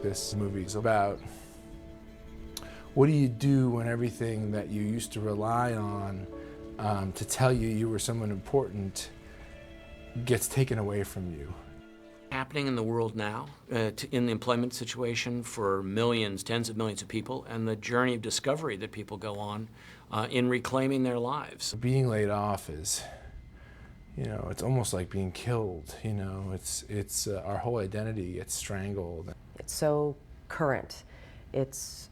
this movie is about. What do you do when everything that you used to rely on to tell you you were someone important gets taken away from you? Happening in the world now, in the employment situation for millions, tens of millions of people, and the journey of discovery that people go on in reclaiming their lives. Being laid off is, it's almost like being killed. It's our whole identity gets strangled. It's so current. It's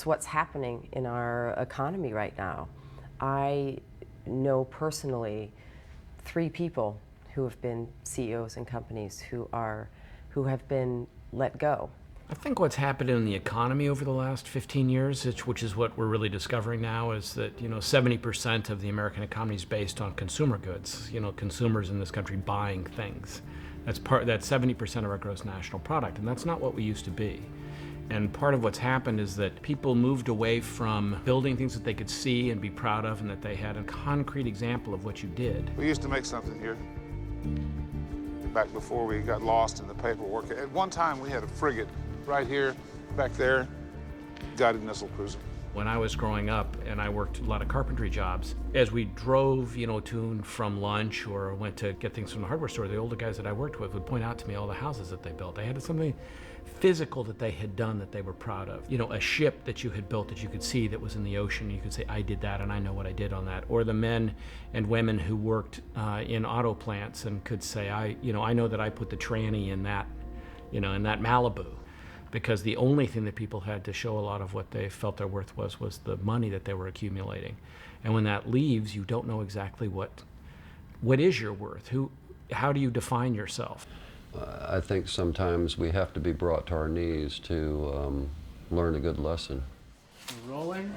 what's happening in our economy right now. I know personally 3 people who have been CEOs in companies who have been let go. I think what's happened in the economy over the last 15 years, which is what we're really discovering now, is that 70% of the American economy is based on consumer goods. Consumers in this country buying things. That's 70% of our gross national product, and that's not what we used to be. And part of what's happened is that people moved away from building things that they could see and be proud of, and that they had a concrete example of what you did. We used to make something here back before we got lost in the paperwork. At one time, we had a frigate right here, back there, guided missile cruiser. When I was growing up, and I worked a lot of carpentry jobs, as we drove, to and from lunch or went to get things from the hardware store, the older guys that I worked with would point out to me all the houses that they built. They had something physical that they had done that they were proud of. A ship that you had built that you could see that was in the ocean. You could say, I did that and I know what I did on that. Or the men and women who worked in auto plants and could say, I know that I put the tranny in that, in that Malibu. Because the only thing that people had to show a lot of what they felt their worth was the money that they were accumulating. And when that leaves, you don't know exactly what is your worth. How do you define yourself? I think sometimes we have to be brought to our knees to learn a good lesson. Rolling.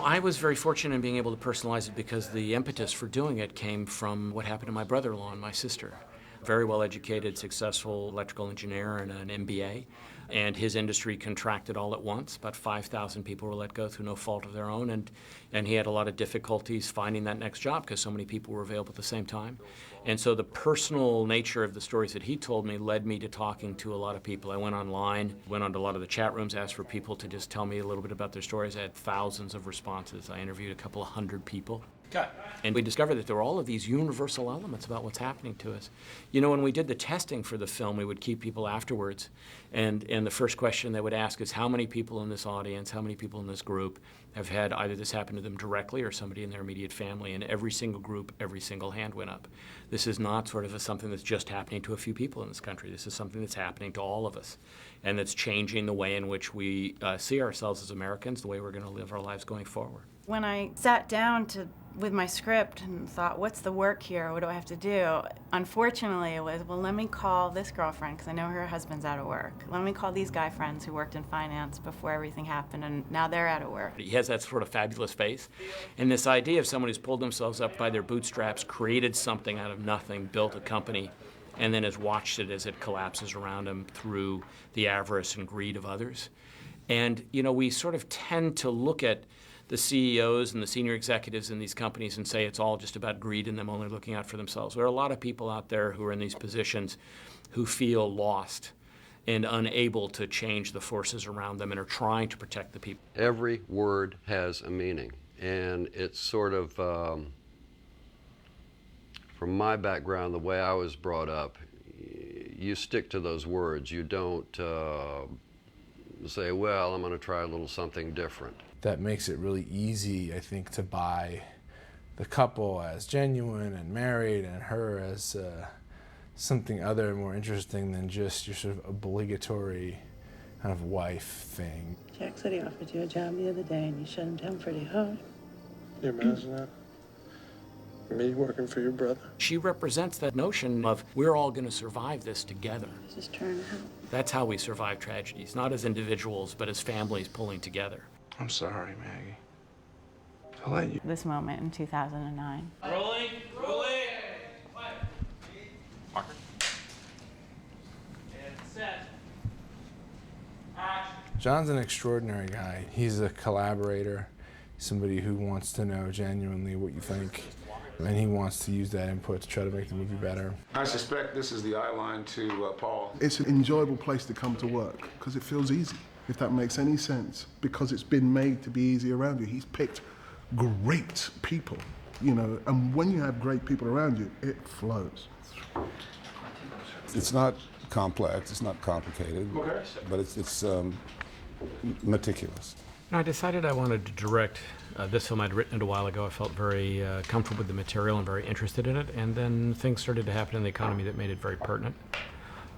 I was very fortunate in being able to personalize it because the impetus for doing it came from what happened to my brother-in-law and my sister. Very well-educated, successful electrical engineer and an MBA. And his industry contracted all at once. About 5,000 people were let go through no fault of their own. And he had a lot of difficulties finding that next job because so many people were available at the same time. And so the personal nature of the stories that he told me led me to talking to a lot of people. I went online, went onto a lot of the chat rooms, asked for people to just tell me a little bit about their stories. I had thousands of responses. I interviewed a couple of hundred people. And we discovered that there were all of these universal elements about what's happening to us. When we did the testing for the film, we would keep people afterwards, and the first question they would ask is, how many people in this audience, how many people in this group have had either this happen to them directly or somebody in their immediate family? And every single group, every single hand went up. This is not sort of something that's just happening to a few people in this country. This is something that's happening to all of us, and that's changing the way in which we see ourselves as Americans, the way we're going to live our lives going forward. When I sat down with my script and thought, what's the work here? What do I have to do? Unfortunately, it was, well, let me call this girlfriend because I know her husband's out of work. Let me call these guy friends who worked in finance before everything happened, and now they're out of work. He has that sort of fabulous face. And this idea of someone who's pulled themselves up by their bootstraps, created something out of nothing, built a company, and then has watched it as it collapses around him through the avarice and greed of others. And, we sort of tend to look at the CEOs and the senior executives in these companies and say it's all just about greed and them only looking out for themselves. There are a lot of people out there who are in these positions who feel lost and unable to change the forces around them and are trying to protect the people. Every word has a meaning, and it's sort of, from my background, the way I was brought up, you stick to those words. You don't say, well, I'm going to try a little something different. That makes it really easy, I think, to buy the couple as genuine and married and her as something other more interesting than just your sort of obligatory kind of wife thing. Jack said he offered you a job the other day and you shut him down pretty hard. You imagine that? Me working for your brother? She represents that notion of we're all going to survive this together. Just turn out. That's how we survive tragedies, not as individuals, but as families pulling together. I'm sorry, Maggie. I'll let you. This moment in 2009. Rolling. Marker. And set. Action. John's an extraordinary guy. He's a collaborator, somebody who wants to know genuinely what you think. And he wants to use that input to try to make the movie better. I suspect this is the eye line to Paul. It's an enjoyable place to come to work because it feels easy, if that makes any sense, because it's been made to be easy around you. He's picked great people, you know, and when you have great people around you, it flows. It's not complex, it's not complicated, but it's meticulous. I decided I wanted to direct this film. I'd written it a while ago. I felt very comfortable with the material and very interested in it, and then things started to happen in the economy that made it very pertinent.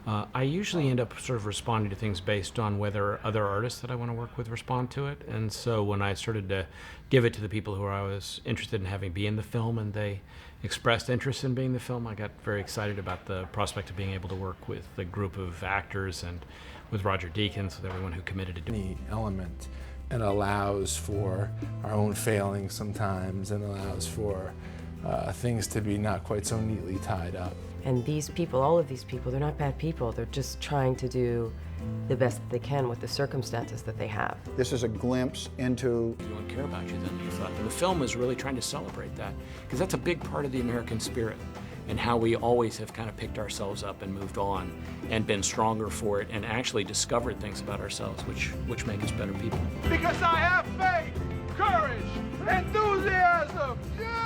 I usually end up sort of responding to things based on whether other artists that I want to work with respond to it, and so when I started to give it to the people who I was interested in having be in the film and they expressed interest in being in the film, I got very excited about the prospect of being able to work with the group of actors and with Roger Deakins, with everyone who committed to doing Any element, and allows for our own failings sometimes, and allows for things to be not quite so neatly tied up. And these people, all of these people, they're not bad people. They're just trying to do the best that they can with the circumstances that they have. This is a glimpse into... People don't care about you than you thought. And the film is really trying to celebrate that, because that's a big part of the American spirit and how we always have kind of picked ourselves up and moved on and been stronger for it and actually discovered things about ourselves which make us better people. Because I have faith, courage, enthusiasm. Yeah!